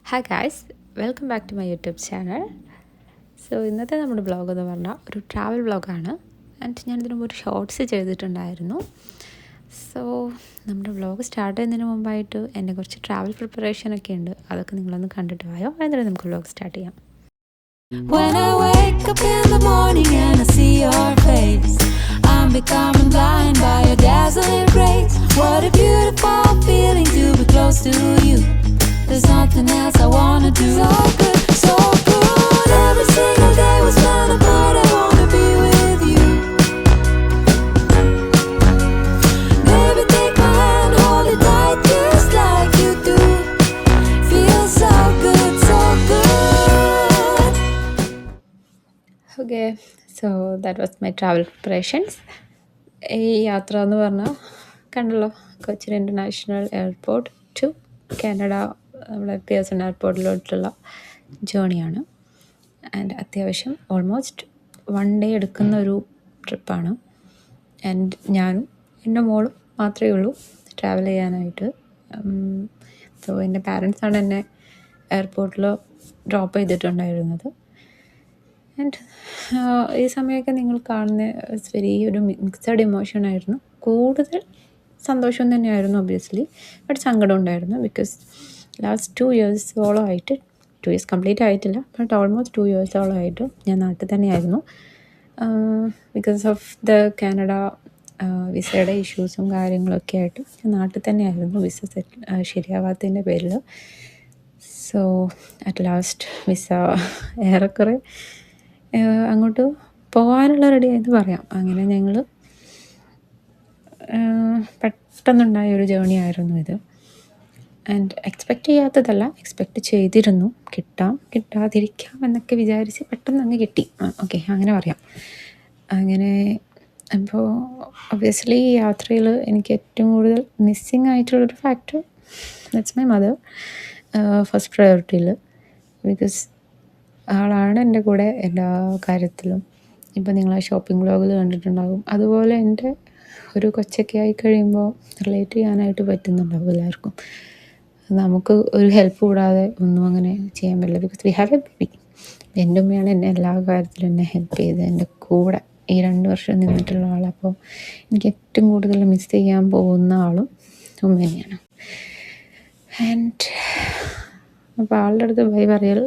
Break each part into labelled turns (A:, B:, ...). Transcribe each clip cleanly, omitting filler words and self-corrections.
A: Hi guys, welcome back to my YouTube channel. So ഇന്നത്തെ നമ്മുടെ vlog എന്ന് പറഞ്ഞാൽ ഒരു ട്രാവൽ വ്ളോഗാണ്. ആൻഡ് ഞാനിതിന് മുമ്പ് ഒരു ഷോർട്സ് ചെയ്തിട്ടുണ്ടായിരുന്നു. സോ നമ്മുടെ വ്ളോഗ് സ്റ്റാർട്ട് ചെയ്യുന്നതിന് മുമ്പായിട്ട് എൻ്റെ കുറച്ച് ട്രാവൽ പ്രിപ്പറേഷനൊക്കെ ഉണ്ട്. അതൊക്കെ നിങ്ങളൊന്ന് കണ്ടിട്ട് പോയോ, എന്നിട്ട് നമുക്ക് വ്ളോഗ് സ്റ്റാർട്ട് ചെയ്യാം. When I wake up in the morning and I see your face, I'm becoming blind by your dazzling grace. What a beautiful feeling to be close to you. There's nothing else I wanna do. So good, so good. Every single day was spent apart. I wanna be with you. Baby, take my hand, hold it tight, just like you do. Feels so good, so good. Okay, so that was my travel preparations. ഈ യാത്ര എന്ന് പറഞ്ഞാൽ കണ്ടല്ലോ, Cochin international airport to Canada നമ്മുടെ Pearson എയർപോർട്ടിലോട്ടുള്ള ജേണിയാണ്. And അത്യാവശ്യം almost 1 day എടുക്കുന്ന ഒരു ട്രിപ്പാണ്. ആൻഡ് ഞാനും എൻ്റെ മോളും മാത്രമേ ഉള്ളൂ ട്രാവൽ ചെയ്യാനായിട്ട്. സോ എൻ്റെ പാരൻസാണ് എന്നെ എയർപോർട്ടിൽ ഡ്രോപ്പ് ചെയ്തിട്ടുണ്ടായിരുന്നത്. ആൻഡ് ഈ സമയമൊക്കെ നിങ്ങൾ കാണുന്ന വെരി ഒരു മിക്സഡ് ഇമോഷൻ ആയിരുന്നു. കൂടുതൽ സന്തോഷം തന്നെയായിരുന്നു ഒബ്വിയസ്ലി, ബട്ട് സങ്കടം ഉണ്ടായിരുന്നു. ബിക്കോസ് ലാസ്റ്റ് 2 yearsോളം ആയിട്ട്, 2 years കംപ്ലീറ്റ് ആയിട്ടില്ല, ബട്ട് ഓൾമോസ്റ്റ് 2 yearsോളം ആയിട്ട് ഞാൻ നാട്ടിൽ തന്നെയായിരുന്നു. ബിക്കോസ് ഓഫ് ദ കാനഡ വിസയുടെ ഇഷ്യൂസും കാര്യങ്ങളൊക്കെ ആയിട്ട് ഞാൻ നാട്ടിൽ തന്നെയായിരുന്നു, വിസ ശരിയാവാത്തതിൻ്റെ പേരിൽ. സോ അറ്റ് ലാസ്റ്റ് വിസ ഏറെക്കുറെ അങ്ങോട്ട് പോകാനുള്ള റെഡിയായെന്ന് പറയാം. അങ്ങനെ ഞങ്ങൾ പെട്ടെന്നുണ്ടായ ഒരു ജേണി ആയിരുന്നു ഇത്. ആൻഡ് എക്സ്പെക്റ്റ് ചെയ്യാത്തതല്ല, എക്സ്പെക്റ്റ് ചെയ്തിരുന്നു. കിട്ടാതിരിക്കാം എന്നൊക്കെ വിചാരിച്ച് പെട്ടെന്ന് അങ്ങ് കിട്ടി. ഓക്കെ, അങ്ങനെ പറയാം. അങ്ങനെ അപ്പോൾ ഒബ്വിയസ്ലി ഈ യാത്രയിൽ എനിക്ക് ഏറ്റവും കൂടുതൽ മിസ്സിങ് ആയിട്ടുള്ളൊരു factor that's my mother first പ്രയോറിറ്റിയിൽ. ബിക്കോസ് ആളാണ് എൻ്റെ കൂടെ എല്ലാ കാര്യത്തിലും. ഇപ്പോൾ നിങ്ങൾ ആ ഷോപ്പിംഗ് വ്ളോഗിൽ കണ്ടിട്ടുണ്ടാകും. അതുപോലെ എൻ്റെ ഒരു കൊച്ചൊക്കെ ആയി കഴിയുമ്പോൾ റിലേറ്റ് ചെയ്യാനായിട്ട് പറ്റുന്നുണ്ടാവും എല്ലാവർക്കും. നമുക്ക് ഒരു ഹെൽപ്പ് കൂടാതെ ഒന്നും അങ്ങനെ ചെയ്യാൻ പറ്റില്ല. Because we have A baby. എൻ്റെ ഉമ്മയാണ് എന്നെ എല്ലാ കാര്യത്തിലും എന്നെ ഹെൽപ്പ് ചെയ്ത് എൻ്റെ കൂടെ ഈ 2 വർഷം നിന്നിട്ടുള്ള ആൾ. അപ്പോൾ എനിക്ക് ഏറ്റവും കൂടുതൽ മിസ് ചെയ്യാൻ പോകുന്ന ആളും ഉമ്മ തന്നെയാണ്. ആൻഡ് അപ്പോൾ ആളുടെ അടുത്ത് ബൈ പറയൽ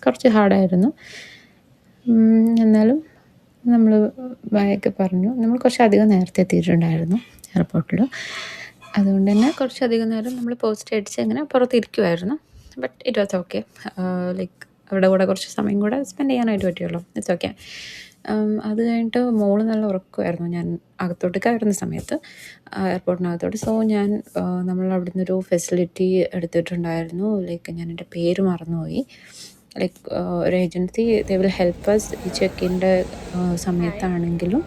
A: കുറച്ച് ഹാർഡായിരുന്നു. എന്നാലും നമ്മൾ ബൈയൊക്കെ പറഞ്ഞു. നമ്മൾ കുറച്ചധികം നേരത്തെ എത്തിയിട്ടുണ്ടായിരുന്നു എയർപോർട്ടിൽ. അതുകൊണ്ട് തന്നെ കുറച്ചധികം നേരം നമ്മൾ പോസ്റ്റ് അടിച്ച് അങ്ങനെ പുറത്തിരിക്കുമായിരുന്നു. But it was okay. Like അവരുടെ കൂടെ കുറച്ച് സമയം കൂടെ സ്പെൻഡ് ചെയ്യാനായിട്ട് പറ്റുമല്ലോ, ഇറ്റ്സ് ഓക്കെ. അത് കഴിഞ്ഞിട്ട് മോള് നല്ല ഉറക്കമായിരുന്നു ഞാൻ അകത്തോട്ട് കയറുന്ന സമയത്ത്, എയർപോർട്ടിനകത്തോട്ട്. സോ ഞാൻ നമ്മൾ അവിടെ നിന്നൊരു ഫെസിലിറ്റി എടുത്തിട്ടുണ്ടായിരുന്നു. ലൈക്ക് ഞാൻ എൻ്റെ പേര് മറന്നുപോയി. ലൈക്ക് ഒരു agency they will help us ഈ ചെക്കിൻ്റെ സമയത്താണെങ്കിലും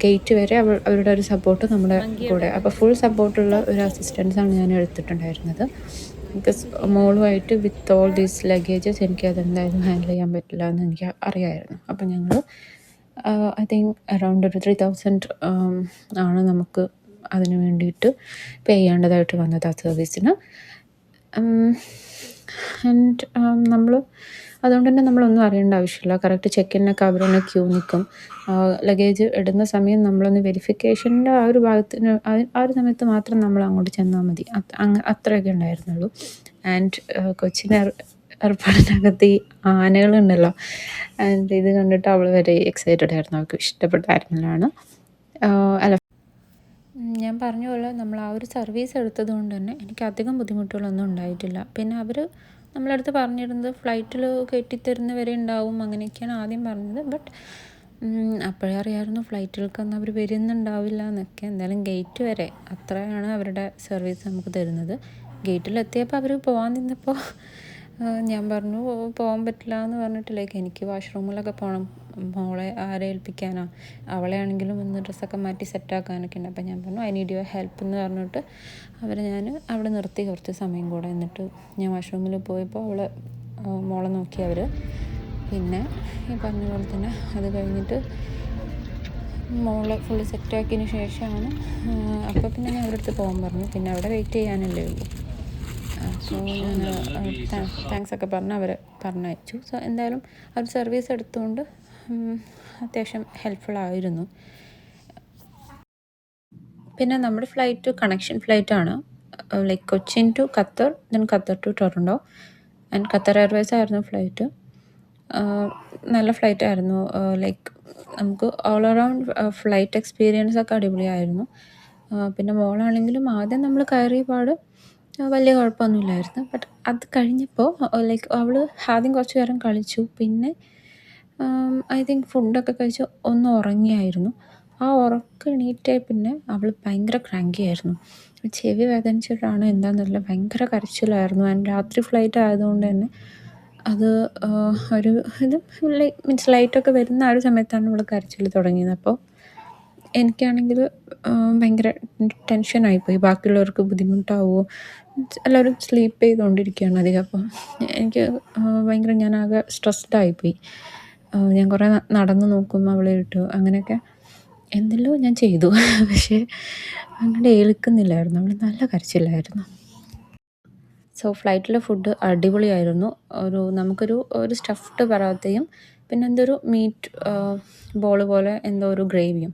A: ഗേറ്റ് വരെ അവരുടെ ഒരു സപ്പോർട്ട് നമ്മുടെ കൂടെ. അപ്പോൾ ഫുൾ സപ്പോർട്ടുള്ള ഒരു അസിസ്റ്റൻസാണ് ഞാൻ എടുത്തിട്ടുണ്ടായിരുന്നത്. ബിക്കോസ് മോളുമായിട്ട് വിത്ത് ഓൾ ദീസ് ലഗേജസ് എനിക്ക് അതെന്തായാലും ഹാൻഡിൽ ചെയ്യാൻ പറ്റില്ല എന്ന് എനിക്ക് അറിയാമായിരുന്നു. അപ്പോൾ ഞങ്ങൾ ഐ തിങ്ക് അറൗണ്ട് ഒരു 3,000 ആണ് നമുക്ക് അതിന് വേണ്ടിയിട്ട് പേ ചെയ്യേണ്ടതായിട്ട് വന്നത് ആ സർവീസിന്. ആൻഡ് നമ്മൾ അതുകൊണ്ട് തന്നെ നമ്മളൊന്നും അറിയേണ്ട ആവശ്യമില്ല. കറക്റ്റ് ചെക്കിനൊക്കെ അവർ തന്നെ ക്യൂ നിൽക്കും. ലഗേജ് ഇടുന്ന സമയം നമ്മളൊന്ന് വെരിഫിക്കേഷൻ്റെ ആ ഒരു ഭാഗത്തിന് ആ ഒരു സമയത്ത് മാത്രം നമ്മൾ അങ്ങോട്ട് ചെന്നാൽ മതി. അത്രയൊക്കെ ഉണ്ടായിരുന്നുള്ളൂ. ആൻഡ് കൊച്ചിൻ എയർപോർട്ടിനകത്ത് ഈ ആനകളുണ്ടല്ലോ, ആൻഡ് ഇത് കണ്ടിട്ട് അവൾ വരെ എക്സൈറ്റഡ് ആയിരുന്നു. അവൾക്ക് ഇഷ്ടപ്പെട്ട ആനിമലാണ്. അല്ല, ഞാൻ പറഞ്ഞ പോലെ നമ്മൾ ആ ഒരു സർവീസ് എടുത്തത് കൊണ്ട് തന്നെ എനിക്ക് അധികം ബുദ്ധിമുട്ടുകളൊന്നും ഉണ്ടായിട്ടില്ല. പിന്നെ അവർ നമ്മളടുത്ത് പറഞ്ഞിരുന്നത് ഫ്ലൈറ്റിൽ കയറ്റിത്തരുന്നവരെ ഉണ്ടാവും അങ്ങനെയൊക്കെയാണ് ആദ്യം പറഞ്ഞത്. ബട്ട് അപ്പോഴേ അറിയാമായിരുന്നു ഫ്ലൈറ്റുകൾക്കൊന്നും അവർ വരുന്നുണ്ടാവില്ല എന്നൊക്കെ. എന്തായാലും ഗേറ്റ് വരെ അത്രയാണ് അവരുടെ സർവീസ് നമുക്ക് തരുന്നത്. ഗേറ്റിലെത്തിയപ്പോൾ അവർ പോകാൻ നിന്നപ്പോൾ ഞാൻ പറഞ്ഞു പോകാൻ പറ്റില്ല എന്ന് പറഞ്ഞിട്ട്, ലൈക്ക് എനിക്ക് വാഷ്റൂമിലൊക്കെ പോകണം, മോളെ ആരെ ഏൽപ്പിക്കാനോ, അവളെ ആണെങ്കിലും ഒന്ന് ഡ്രസ്സൊക്കെ മാറ്റി സെറ്റാക്കാനൊക്കെ ഉണ്ട്. അപ്പോൾ ഞാൻ പറഞ്ഞു ഐ നീഡ് യുവർ ഹെൽപ്പ് എന്ന് പറഞ്ഞിട്ട് ഞാൻ അവിടെ നിർത്തി കുറച്ച് സമയം കൂടെ. എന്നിട്ട് ഞാൻ വാഷ്റൂമിൽ പോയപ്പോൾ മോളെ നോക്കി അവർ. പിന്നെ ഈ പറഞ്ഞ പോലെ തന്നെ അത് കഴിഞ്ഞിട്ട് മോളെ ഫുള്ള് സെറ്റാക്കിയതിന് ശേഷമാണ് അപ്പോൾ പിന്നെ ഞാൻ അവരുടെ അടുത്ത് പോകാൻ പറഞ്ഞു. പിന്നെ അവിടെ വെയിറ്റ് ചെയ്യാനല്ലേ ഉള്ളൂ. സോ ഞാൻ താങ്ക്സ് ഒക്കെ പറഞ്ഞ് അവരെ പറഞ്ഞയച്ചു. സോ എന്തായാലും അവർ സർവീസ് എടുത്തുകൊണ്ട് അത്യാവശ്യം ഹെൽപ്ഫുള്ളായിരുന്നു. പിന്നെ നമ്മുടെ ഫ്ലൈറ്റ് കണക്ഷൻ ഫ്ലൈറ്റാണ്. Like Cochin to Qatar, then Qatar to Toronto. And Qatar Airways ആയിരുന്നു ഫ്ലൈറ്റ്. നല്ല ഫ്ലൈറ്റായിരുന്നു. ലൈക്ക് നമുക്ക് ഓൾ അറൗണ്ട് ഫ്ലൈറ്റ് എക്സ്പീരിയൻസ് ഒക്കെ അടിപൊളിയായിരുന്നു. പിന്നെ മോളാണെങ്കിലും ആദ്യം നമ്മൾ കയറിയ പാട് വലിയ കുഴപ്പമൊന്നുമില്ലായിരുന്നു. ബട്ട് അത് കഴിഞ്ഞപ്പോൾ ലൈക്ക് അവൾ ആദ്യം കുറച്ച് നേരം കളിച്ചു. പിന്നെ ഐ തിങ്ക് ഫുഡൊക്കെ കഴിച്ച് ഒന്ന് ഉറങ്ങിയായിരുന്നു. ആ ഉറക്കം എണീറ്റേ പിന്നെ അവൾ ഭയങ്കര ക്രാങ്കി ആയിരുന്നു. ചെവി വേദനിച്ചിട്ടാണ് എന്താണെന്നറിയില്ല, ഭയങ്കര കരച്ചിലായിരുന്നു. ആൻഡ് രാത്രി ഫ്ലൈറ്റ് ആയതുകൊണ്ട് തന്നെ അത് ഒരു ഇത് മീൻസ് ലൈറ്റൊക്കെ വരുന്ന ആ ഒരു സമയത്താണ് ഇവൾ കരച്ചിൽ തുടങ്ങിയത്. അപ്പോൾ എനിക്കാണെങ്കിൽ ഭയങ്കര ടെൻഷനായിപ്പോയി, ബാക്കിയുള്ളവർക്ക് ബുദ്ധിമുട്ടാവുമോ. എല്ലാവരും സ്ലീപ്പ് ചെയ്തുകൊണ്ടിരിക്കുകയാണ് അധികം. അപ്പോൾ എനിക്ക് ഭയങ്കര ഞാനാകെ സ്ട്രെസ്ഡായിപ്പോയി. ഞാൻ കുറേ നടന്ന് നോക്കും അവളെ ഇട്ടു, അങ്ങനെയൊക്കെ എന്തെല്ലോ ഞാൻ ചെയ്തു. പക്ഷേ അങ്ങോട്ട് ഏൽക്കുന്നില്ലായിരുന്നു, അവൾ നല്ല കരച്ചിലായിരുന്നു. സോ ഫ്ലൈറ്റിലെ ഫുഡ് അടിപൊളിയായിരുന്നു. നമുക്കൊരു സ്റ്റഫ്ഡ് പറാത്തയും പിന്നെ എന്തൊരു മീറ്റ് ബോൾ പോലെ എന്തോ ഒരു ഗ്രേവിയും,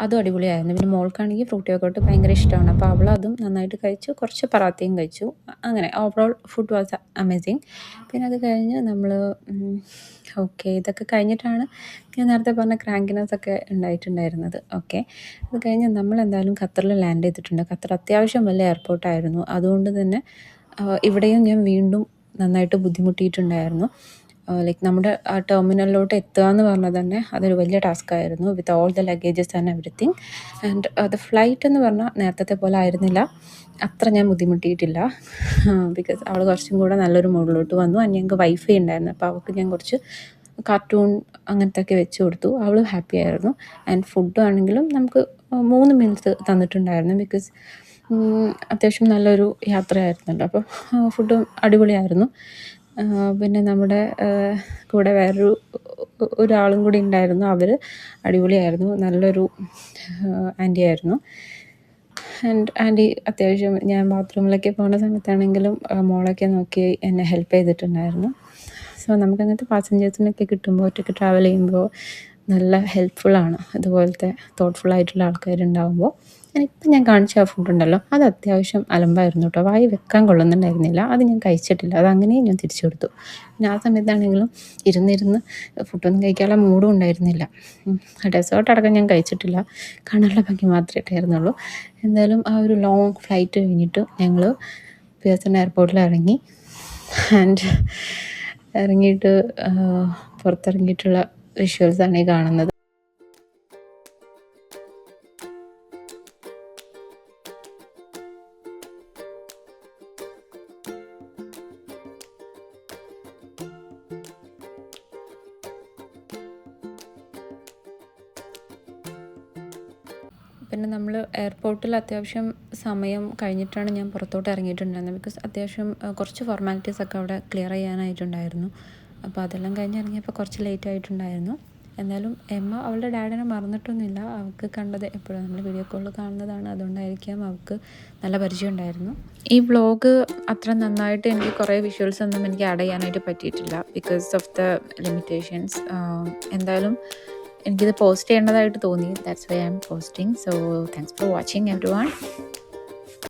A: അതും അടിപൊളിയായിരുന്നു. പിന്നെ മോൾക്കാണെങ്കിൽ ഫ്രൂട്ടി യോഗർട്ട് ഭയങ്കര ഇഷ്ടമാണ്. അപ്പോൾ അവളതും നന്നായിട്ട് കഴിച്ചു, കുറച്ച് പറാത്തയും കഴിച്ചു. അങ്ങനെ ഓവറോൾ ഫുഡ് വാസ് അമേസിങ്. പിന്നെ അത് കഴിഞ്ഞ് നമ്മൾ ഓക്കെ, ഇതൊക്കെ കഴിഞ്ഞിട്ടാണ് ഞാൻ നേരത്തെ പറഞ്ഞ ക്രാങ്കിനെസ് ഒക്കെ ഉണ്ടായിട്ടുണ്ടായിരുന്നത്. ഓക്കെ, അത് കഴിഞ്ഞ് നമ്മളെന്തായാലും ഖത്തറിൽ ലാൻഡ് ചെയ്തിട്ടുണ്ട്. ഖത്തർ അത്യാവശ്യം വലിയ എയർപോർട്ടായിരുന്നു. അതുകൊണ്ട് തന്നെ ഇവിടെയും ഞാൻ വീണ്ടും നന്നായിട്ട് ബുദ്ധിമുട്ടിയിട്ടുണ്ടായിരുന്നു. ലൈക്ക് നമ്മുടെ ആ ടെർമിനലിലോട്ട് എത്തുക എന്ന് പറഞ്ഞാൽ തന്നെ അതൊരു വലിയ ടാസ്ക്കായിരുന്നു, with all the luggages and everything. And അത് ഫ്ലൈറ്റ് എന്ന് പറഞ്ഞാൽ നേരത്തെ പോലെ ആയിരുന്നില്ല, അത്ര ഞാൻ ബുദ്ധിമുട്ടിയിട്ടില്ല. ബിക്കോസ് അവൾ കുറച്ചും കൂടെ നല്ലൊരു മോഡിലോട്ട് വന്നു. ആൻഡ് ഞങ്ങൾക്ക് വൈഫൈ ഉണ്ടായിരുന്നു. അപ്പോൾ അവൾക്ക് ഞാൻ കുറച്ച് കാർട്ടൂൺ അങ്ങനത്തെ ഒക്കെ വെച്ച് കൊടുത്തു. അവൾ ഹാപ്പി ആയിരുന്നു. ആൻഡ് ഫുഡ് ആണെങ്കിലും നമുക്ക് 3 മീൽസ് തന്നിട്ടുണ്ടായിരുന്നു. ബിക്കോസ് അത്യാവശ്യം നല്ലൊരു യാത്രയായിരുന്നല്ലോ. അപ്പോൾ ഫുഡും അടിപൊളിയായിരുന്നു. പിന്നെ നമ്മുടെ കൂടെ ഒരാളും കൂടി ഉണ്ടായിരുന്നു. അവർ അടിപൊളിയായിരുന്നു, നല്ലൊരു ആൻറ്റി ആയിരുന്നു. ആൻഡ് ആൻറ്റി അത്യാവശ്യം ഞാൻ ബാത്റൂമിലൊക്കെ പോകുന്ന സമയത്താണെങ്കിലും മോളൊക്കെ നോക്കി എന്നെ ഹെൽപ്പ് ചെയ്തിട്ടുണ്ടായിരുന്നു. സോ നമുക്കങ്ങനത്തെ പാസഞ്ചേഴ്സിനൊക്കെ കിട്ടുമ്പോൾ, ഒറ്റയ്ക്ക് ട്രാവൽ ചെയ്യുമ്പോൾ നല്ല ഹെൽപ്ഫുള്ളാണ് ഇതുപോലത്തെ തോട്ട്ഫുള്ളായിട്ടുള്ള ആൾക്കാരുണ്ടാകുമ്പോൾ. ഇപ്പം ഞാൻ കാണിച്ച ആ ഫുഡുണ്ടല്ലോ, അത് അത്യാവശ്യം അലമ്പായിരുന്നു കേട്ടോ. വായി വെക്കാൻ കൊള്ളുന്നുണ്ടായിരുന്നില്ല. അത് ഞാൻ കഴിച്ചിട്ടില്ല, അത് അങ്ങനെയും ഞാൻ തിരിച്ചു കൊടുത്തു. പിന്നെ ആ സമയത്താണെങ്കിലും ഇരുന്നിരുന്ന് ഫുഡൊന്നും കഴിക്കാനുള്ള മൂഡും ഉണ്ടായിരുന്നില്ല. ഡെസേർട്ട് അടക്കം ഞാൻ കഴിച്ചിട്ടില്ല, കാണാനുള്ള ഭംഗി മാത്രമേ ഇട്ടായിരുന്നുള്ളൂ. എന്തായാലും ആ ഒരു ലോങ് ഫ്ലൈറ്റ് കഴിഞ്ഞിട്ട് ഞങ്ങൾ പിയർസൺ എയർപോർട്ടിൽ ഇറങ്ങി. ആൻഡ് ഇറങ്ങിയിട്ട് പുറത്തിറങ്ങിയിട്ടുള്ള വിഷ്വൽസാണ് ഈ കാണുന്നത്. പിന്നെ നമ്മൾ എയർപോർട്ടിൽ അത്യാവശ്യം സമയം കഴിഞ്ഞിട്ടാണ് ഞാൻ പുറത്തോട്ട് ഇറങ്ങിയിട്ടുണ്ടായിരുന്നത്. ബിക്കോസ് അത്യാവശ്യം കുറച്ച് ഫോർമാലിറ്റീസൊക്കെ അവിടെ ക്ലിയർ ചെയ്യാനായിട്ടുണ്ടായിരുന്നു. അപ്പോൾ അതെല്ലാം കഴിഞ്ഞ് ഇറങ്ങിയപ്പോൾ കുറച്ച് ലേറ്റ് ആയിട്ടുണ്ടായിരുന്നു. എന്തായാലും എമ്മ അവളുടെ ഡാഡിനെ മറന്നിട്ടൊന്നുമില്ല. അവൾക്ക് കണ്ടത് എപ്പോഴും നമ്മൾ വീഡിയോ കോളിൽ കാണുന്നതാണ്, അതുകൊണ്ടായിരിക്കാം അവൾക്ക് നല്ല പരിചയം ഉണ്ടായിരുന്നു. ഈ വ്ളോഗ് അത്ര നന്നായിട്ട് എനിക്ക് കുറേ വിഷ്വൽസ് ഒന്നും എനിക്ക് ആഡ് ചെയ്യാനായിട്ട് പറ്റിയിട്ടില്ല, ബിക്കോസ് ഓഫ് ദ ലിമിറ്റേഷൻസ്. എന്തായാലും എനിക്കിത് പോസ്റ്റ് ചെയ്യേണ്ടതായിട്ട് തോന്നി. That's why I M posting. So thanks for watching everyone.